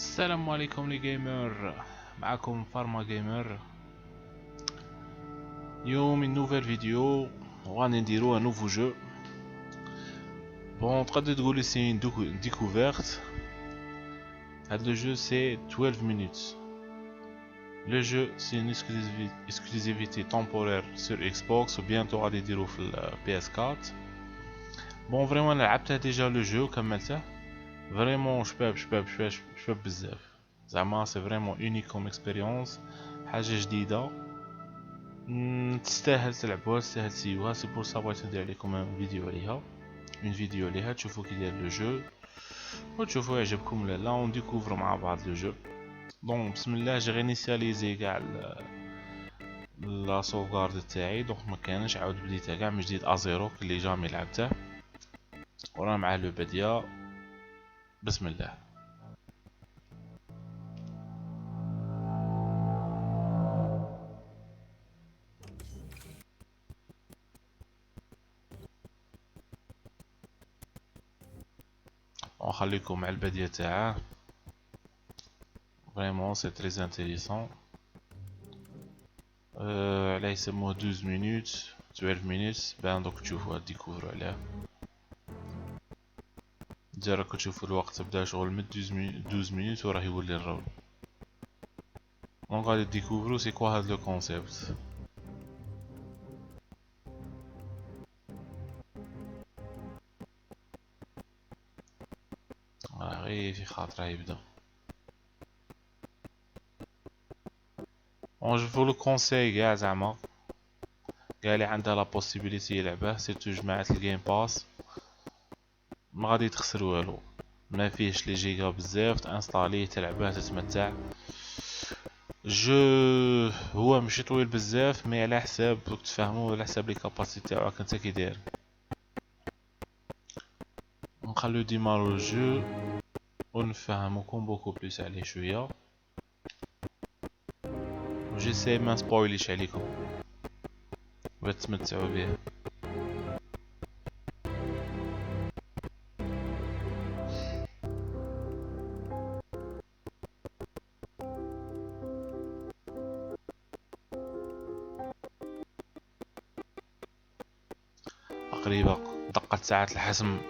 السلام عليكم لي جيمر، معكم فارما جيمر. اليوم une nouvelle فيديو وغادي نديرو ان نوفو جو. بون تقدر تقولي سي une découverte. هاد لو جو سي 12 minutes. Le jeu c'est une exclusivité temporaire sur Xbox ou bientôt غادي يديرو في PS4. بون فريمون لعبته ديجا لو جو وكملته. فريمون شباب بزاف. زعما سي فريمون اونيك كوم اكسبيريونس، حاجه جديده تستاهل تلعبوها، تستاهل تسيوها. سي بور سا بغيت ندير عليكم اون فيديو عليها تشوفوا كي داير لو جو وتشوفوا يعجبكم ولا لا، ونديكوفرو مع بعض لو جو. دونك بسم الله جي رينيسياليزي كاع لا سوفغارد تاعي، دونك ما كانش عاود بديتها كاع من جديد ازيرو اللي جامي لعبته، ورانا مع لو بديه. بسم الله. ونخليكم مع البديه تاعه. فريمون سي تري انتريسون. علاه يسموه 12 مينوت 12 مينوت بان. دوك تشوفوا ديكوفرو عليه. ديجا راكم تشوفوا الوقت بدا شغل من 12 مينوت وراه يولي الرول. دونك غادي ديكوفرو سي كوا هاد لو كونسيبت. راه غير في خاطره يبدا. اون جو فو لو كونساي كاع زعما كاع اللي عندها لا بوسيبيليتي يلعبه، سيرتو جماعه الجيم باس ما غادي تخسر والو. ما فيهش لي جيجا بزاف، تانستاليه تلعبه تتمتع. جو هو ماشي طويل بزاف، مي على حساب تفهموا، على حساب لي كاباسيتي تاعك انت كي داير. نخلو ديمارو الجو ونفهمكم بوكو بلوس عليه شويه، وجيساي ما سبويليش عليكم باش تمتعوا به. تقريبا دقة ساعة الحسم.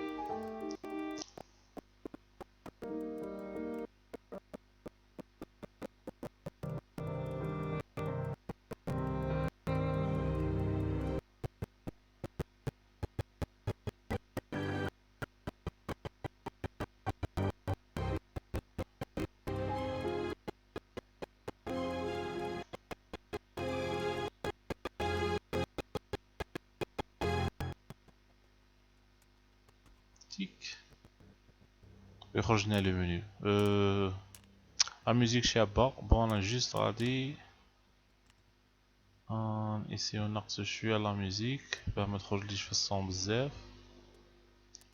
تيك يخرج لنا لو منيو. لا ميوزيك شابة. بون انا جوست غادي نسيو نقص شوية لا ميوزيك باه ما تخرجليش في الصون بزاف.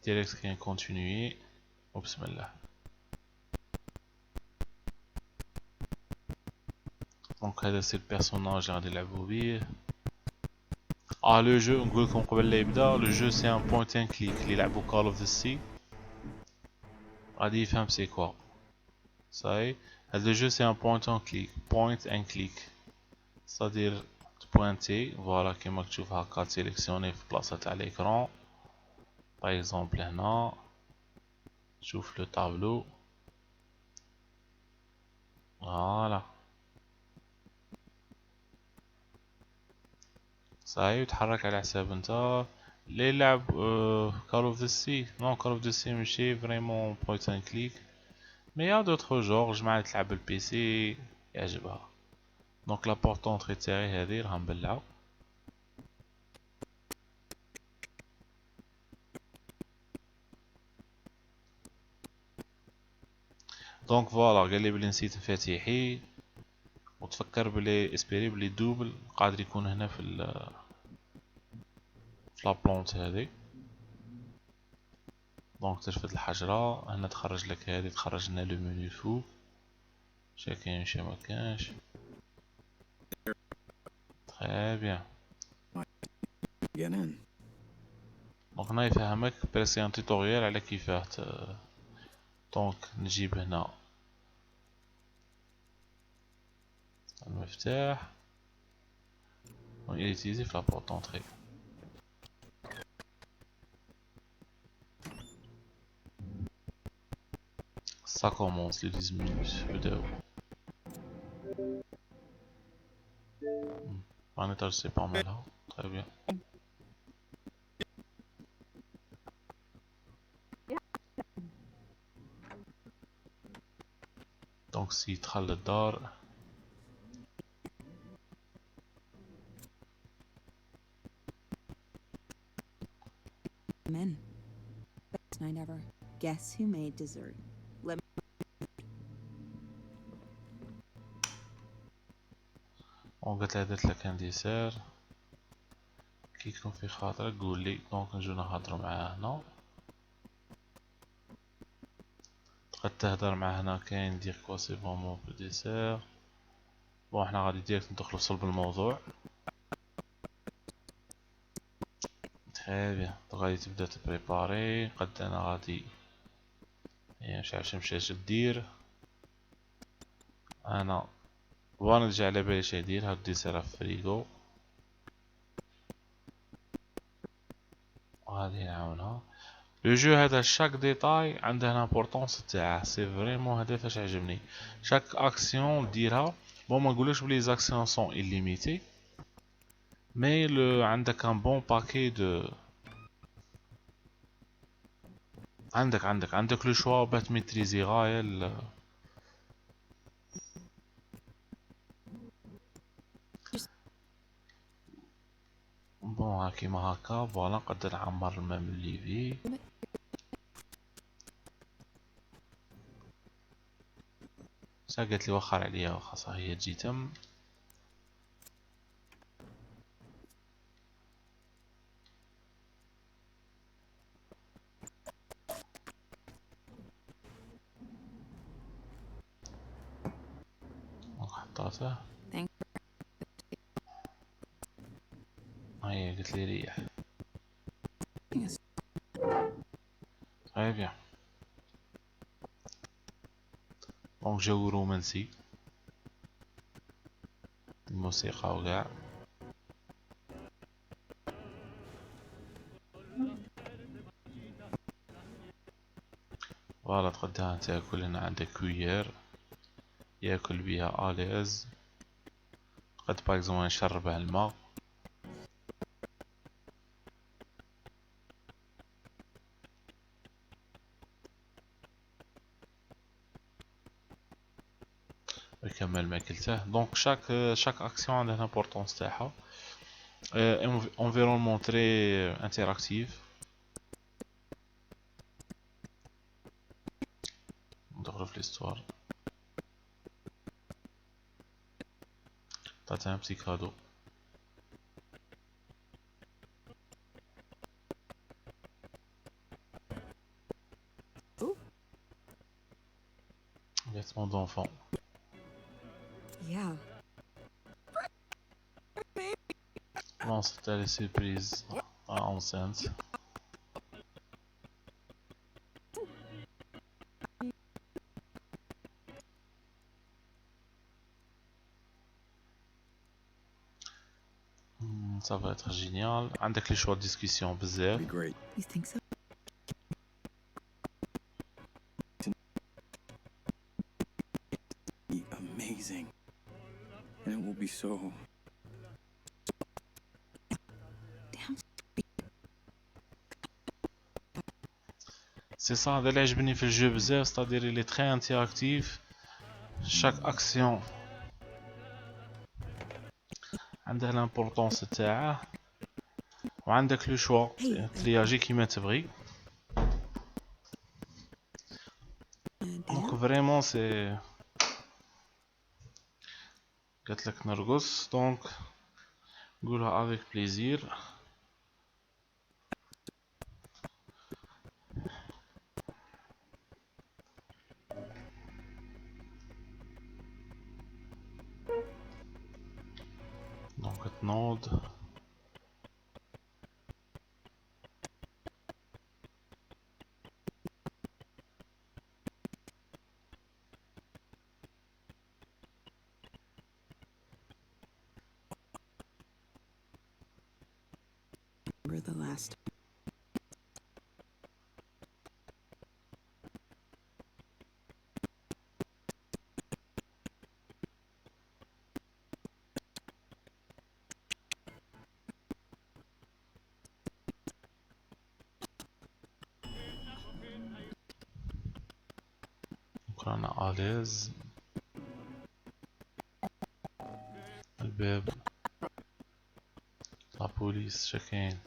ديريكت كاين كونتينيي وبسم الله. دونك هذا سي البيرسوناج اللي غادي نلعبو بيه. لو جو نقولكم قبل لا يبدا، لو جو سي ان بوينت ان كليك. اللي يلعبو كول اوف ذا سي غادي يفهم سي كوا. صاي هاد لو جو سي ان بوينت ان كليك، صادير تبوانتي فوالا كيما تشوف هاكا تسيليكسيوني في بلاصة تاع ليكرون. باغ اكزومبل هنا شوف لو طابلو فوالا صاي، وتحرك على حساب نتا. اللي يلعب كول اوف ذا سي، نو كول اوف ذا سي ماشي فريمون بوينت ان كليك، مي يا دوطخ جور جماعة تلعب بالبي سي يعجبها. دونك لا بورت اونطري تاعي هادي راها مبلعة. دونك فوالا قالي بلي نسيت مفاتيحي، وتفكر بلي اسبيري بلي دوبل قادر يكون هنا في لا بلونت هادي. دونك ترفد الحجرة هنا تخرج لك هادي، تخرج لنا لو منيو فوق شا كاين شا مكانش. تري بيان. دونك هنا يفهمك بريسي ان توتوريال على كيفاه دونك نجيب هنا المفتاح. Il est utilisé pour la porte d'entrée. Ça commence les 10 minutes. Un étage c'est pas mal, hein. Très bien. Donc si يدخل للدار Men. Best night ever. Guess who made dessert? قالت لها درت لك ان ديسير كي يكون في خاطرك قولي. دونك نجو نهضرو معاه هنا. تقد تهدر معاه هنا كاين دير كوا سي فومون بو ديسير. بون حنا غادي ديريكت ندخلو في صلب الموضوع. تري بيان. غادي تبدا تبريباري. قد انا غادي مش عارف مشات دير. انا وانا نرجع على بالي اش ندير. هاد الديسير في الفريغو وغادي نعاونها. لو جو هذا شاك ديتاي عنده لامبورطونس تاعه. سي فريمون هذا فاش عجبني. شاك اكسيون ديرها. بون ما نقولكش بلي زاكسيون سون إليميتي مي عندك ان بون باكي دو. عندك لو شوا باه تميتريزي غاية بون كيما هكا. فوالا نقدر نعمر المام الليفي. سا قالت لي وخر عليا خاصها هي تجي تم. حطاته. هيا قلت لي ريح. طيب يا دونك جو رومانسي. الموسيقى وكاع. فوالا تقدرها تاكل. هنا عندك كويير ياكل بها اليز. قد باغزومون نشربه الماء. ويكمل ماكلته. دونك شاك اكسيون عندها لامبورطونس تاعها. انفيرونمون تري انتراكتيف. ندخلو في ليستوار. عطاتها ان بتي كادو. Vêtements d'enfant. Yeah. Non, c'était les surprises enceinte. Ça va être génial. عندك les choix de discussion بزاف. You think so? Amazing. And it will be so. Damn. C'est ça هذا اللي عجبني في الجو بزاف. c'est-à-dire il est très interactif. chaque action عندها l'importance تاعه. وعندك لو شوا ترياجي كيما تبغي. دونك فريمون سي قالت لك نرقص. دونك قولها افيك بليزير. دونك تنوض. for the last time. رانا أليز. الباب، لا بوليس شكاين.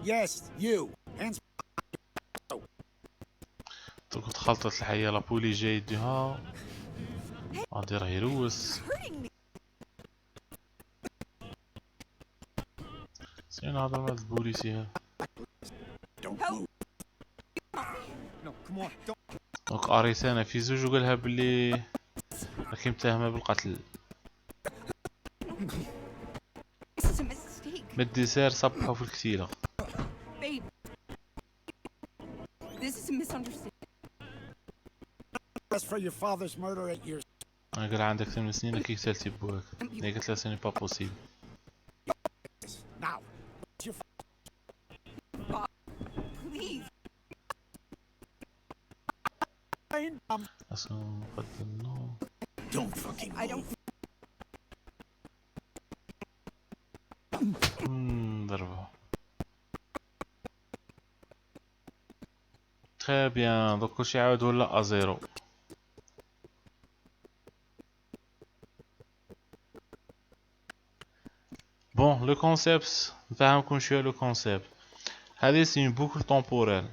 Yes, you. Hands. كنت خلطت الحياة لا بولي جاي يديها غادي راه يروس. سين هذا مال البوليسي هذا. Don't move. No, come on. Don't. دونك اريتانا في زوج وقالها بلي راكي متهمة بالقتل. This is a mistake, من الديسير صبحوا في الكتيلة. babe. This is a misunderstanding. As for your father's murder at your. انا قال عندك 8 سنين كي قتلتي بوك. هي قالت لها سيني با بوسيبل. Now. Your Please. fine. اصلا قدمنا. Don't fucking I don't. ضربة. تري بيان. دوك كلشي عاود ولا ازيرو. بون لو كونسيبت نفهمكم شويه. لو كونسيبت هذه سي اون بوكل طومبوريل،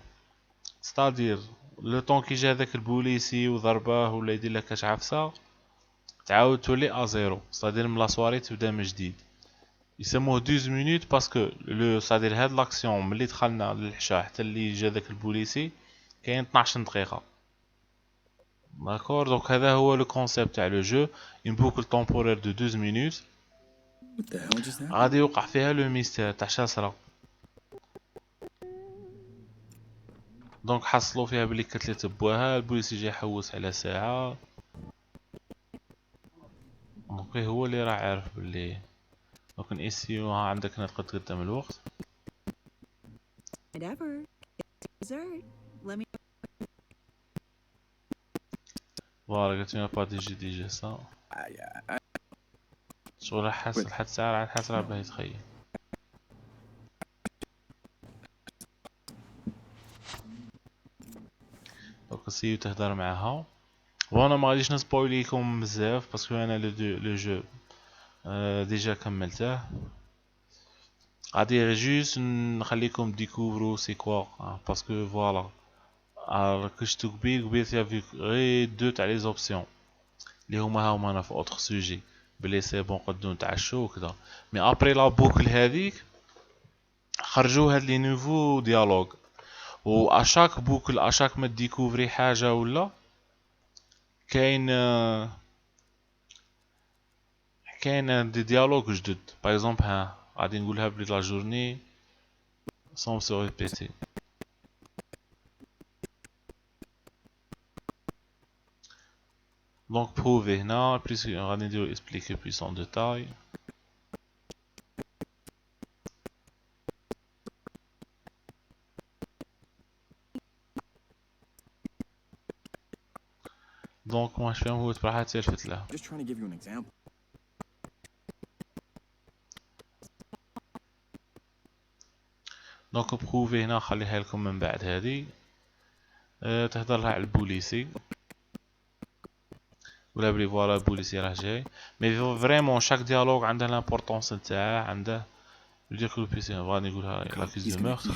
ستادير لو طون كي جا هذاك البوليسي وضربه ولا يدير لك كاش عفسه تعاود تولي ازيرو، ستادير من لا سواري تبدا من جديد. يسموه 12 مينوت باسكو لو ستادير هاد لاكسيون ملي دخلنا للحشا حتى اللي جا داك البوليسي كاين 12 دقيقه. داكور دونك هذا هو لو كونسيبت تاع لو جو، اون بوكل طومبوريل دو 12 مينوت. What the hell just happened? غادي يوقع فيها لو ميستير تاع شاسرة. دونك حصلوا فيها بلي كتلت بواها، البوليس يجي يحوس على ساعة. دونك هو اللي راه عارف بلي دونك نأسيو. ها عندك هنا تقدر تقدم الوقت. Whatever. It's dessert. Let me. فوالا قالت لنا با ديجي سا شغل حاس لحد ساعة عاد حاس راه باه يتخيل. دونك سيو تهدر معاها. وانا ما غاديش نسبويليكم بزاف باسكو انا لو جو ديجا كملته. غادي غير جوست نخليكم ديكوفرو سي كوا باسكو فوالا كشتو قبيل فيها غير دو تاع لي زوبسيون اللي هما انا في اوتر سوجي بلي سي بون نقدو نتعشو وكذا. مي ابري لا بوكل هذيك خرجوا هاد لي نوفو ديالوج، و اشاك بوكل اشاك ما ديكوفري حاجه ولا كاين دي ديالوج جدد. باغ اكزومبل ها غادي نقولها بلي لا جورني سون سو ريبيتي. دونك بروفي هنا بليس غادي نديرو اكسبليكي بليس اون ديتاي. دونك واش فاهم هو تبرح تلفت له. Just trying to give you an example. دونك بروفي هنا خليها لكم من بعد هذه. تهضر لها على البوليسي ولا بلي فوالا البوليسي راه جاي. مي فريمون شاك ديالوج عنده لامبورطونس نتاعه. عنده يدير كل بيسي غادي نقولها لاكيز دو مورتر.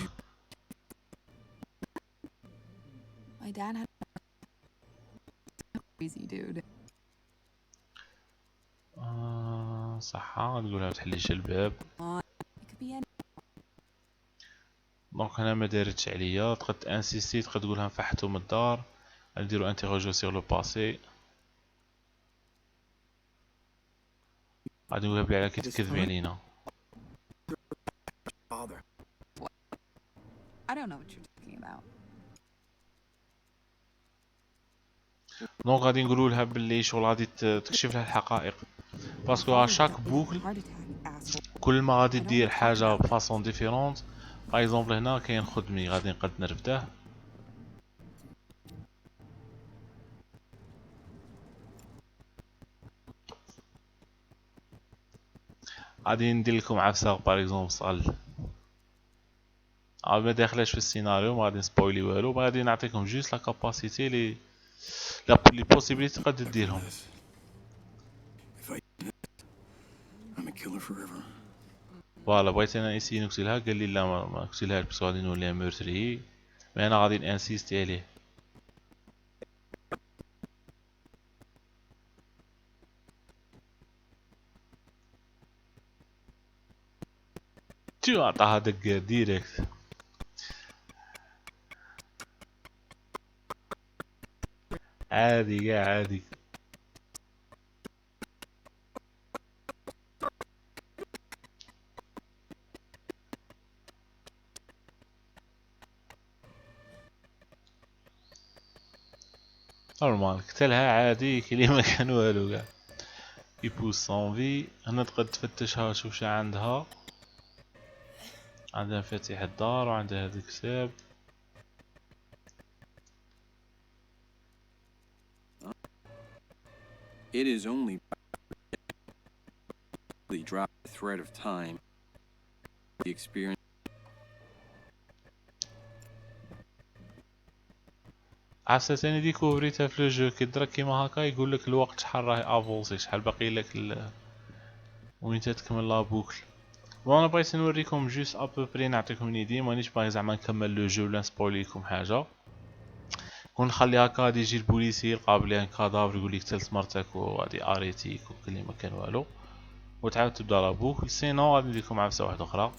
My dad had. Crazy dude. صح نقولها تحليش الباب. It could be any. دونك هنا ما دارتش عليا. تقد انسيستي تقد تقولها نفحتو من الدار. نديرو انتيروجو سيغ لو باسي. غادي نقولها بلي على كي تكذبي علينا. Father. I don't know what you're talking about. دونك غادي نقولوا لها بلي شغل غادي تكشف لها الحقائق باسكو ا شاك بوكل Heart attack, asshole. كل ما غادي دير حاجه بفاصون ديفيرونت. باغ اكزومبل هنا كاين خدمي غادي نقد نرفده. غادي ندير لكم عفسه باغ اكزومبل صال ما داخلاش في السيناريو، ما غادي نسبويلي والو، غادي نعطيكم جوست لا كاباسيتي لي بوسيبيليتي تقدر ديرهم. If I do this, I'm a killer forever. فوالا بغيت انا نسيي نقتلها، قال لي لا ما نقتلهاش باسكو غادي نولي مورتري، مي انا غادي نانسيستي عليه. تو عطاها دق ديريكت. عادي يا عادي. نورمال قتلها عادي كلي ما كان والو كاع. يبوس سون في. هنا تقدر تفتشها تشوف شا عندها. عندها مفاتيح الدار وعندها هذا الكتاب. It is only the drop the thread of time, the experience. عفسة تاني ديكوفريتها في الجو كيضرك كيما هكا يقولك الوقت شحال راه افونسي، شحال باقي لك وين تتكمل لا بوكل. بون انا بغيت نوريكم جوست ابوبري نعطيكم اون ايدي، مانيش باغي زعما نكمل لو جو ولا نسبويليكم حاجه. كون نخلي هكا غادي يجي البوليسي يلقى بلي ان كادافر يقول لك قتلت مرتك وغادي اريتيك وكلي ما كان والو، وتعاود تبدا لا بوكل. سينو غادي نديركم عفسه واحده اخرى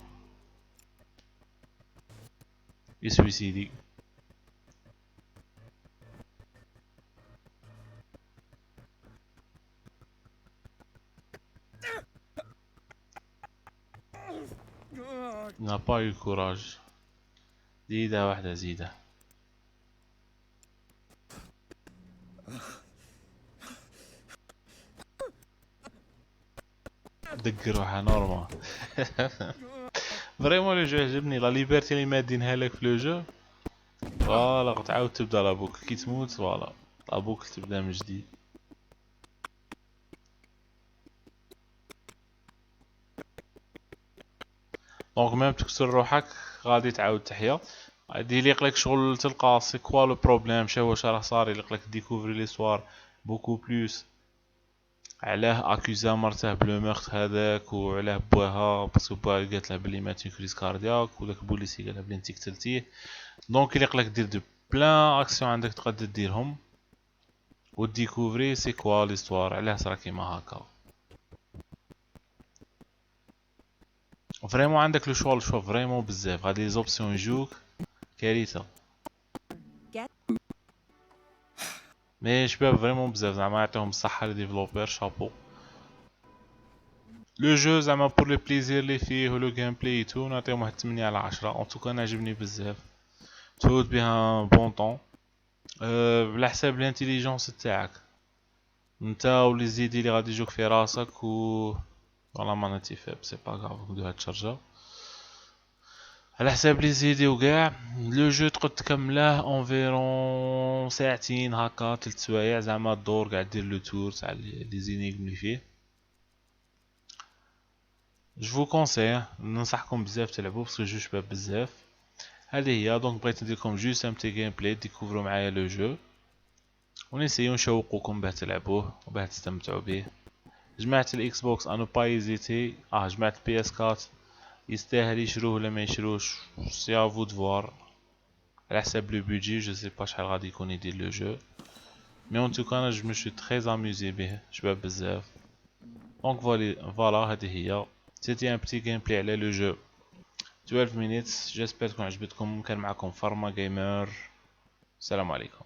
يسويسيدي. n'a pas eu courage. زيدة واحدة زيدة. دق روحها نورمال. فريمون لو جو عجبني لا ليبرتي اللي مادينها لك في لو جو. فوالا تعاود تبدا لا بوكل كي تموت، فوالا لا بوكل تبدا من جديد. دونك ميم تكسر روحك غادي تعاود تحيا. غادي يليق لك شغل تلقى سي كوا لو بروبليم، شا واش راه صار، يليق لك ديكوفري ليستوار بوكو بلوس علاه اكوزا مرته بلو ميرت هذاك، وعلاه بواها باسكو بواها قالت له بلي مات كريز كاردياك، وداك البوليسي قال له بلي انت قتلتيه. دونك يليق لك دير دو بلان اكسيون عندك تقدر ديرهم وديكوفري سي كوا ليستوار علاه صرا كيما هكا. فريمون عندك لو شوا شوف فريمون بزاف، غادي لي زوبسيون يجوك كارثه. مي شباب فريمون بزاف زعما يعطيهم الصحه لي ديفلوبر شابو. لو جو زعما بور لي بليزير اللي فيه ولو جيم بلاي تو نعطيهم واحد 8 على 10. ان توكا انا عجبني بزاف، تفوت بها بون طون. على حساب الانتيليجونس تاعك نتا ولي زيدي اللي غادي يجوك في راسك و والله ما نتي فاب سي با غاف ندير هاد الشارجه على حساب لي زيدي وكاع. لو جو تقد تكمله اونفيرون ساعتين هكا 3 سوايع زعما الدور قاعد دير لو تور تاع لي زينيغم اللي فيه. جو كونساي ننصحكم بزاف تلعبوا باسكو جو شباب بزاف. هذه هي دونك بغيت نديركم جوست ام تي جيم بلاي ديكوفرو معايا لو جو ونسيو نشوقوكم باه تلعبوه وباه تستمتعوا به. جمعت الاكس بوكس انو با ايزيتي، جمعت البي اس 4 يستاهل يشروه ولا ما يشروش سي افو دفوار على حساب لو بودجي. جو سي با شحال غادي يكون يدير لو جو، مي اون توكا انا جو مشي تري اميوزي به شباب بزاف. دونك فوالا هذه هي سيتي ان بتي جيم بلاي على لو جو 12 minutes. جيسبر تكون عجبتكم. كان معكم فارما جيمر، السلام عليكم.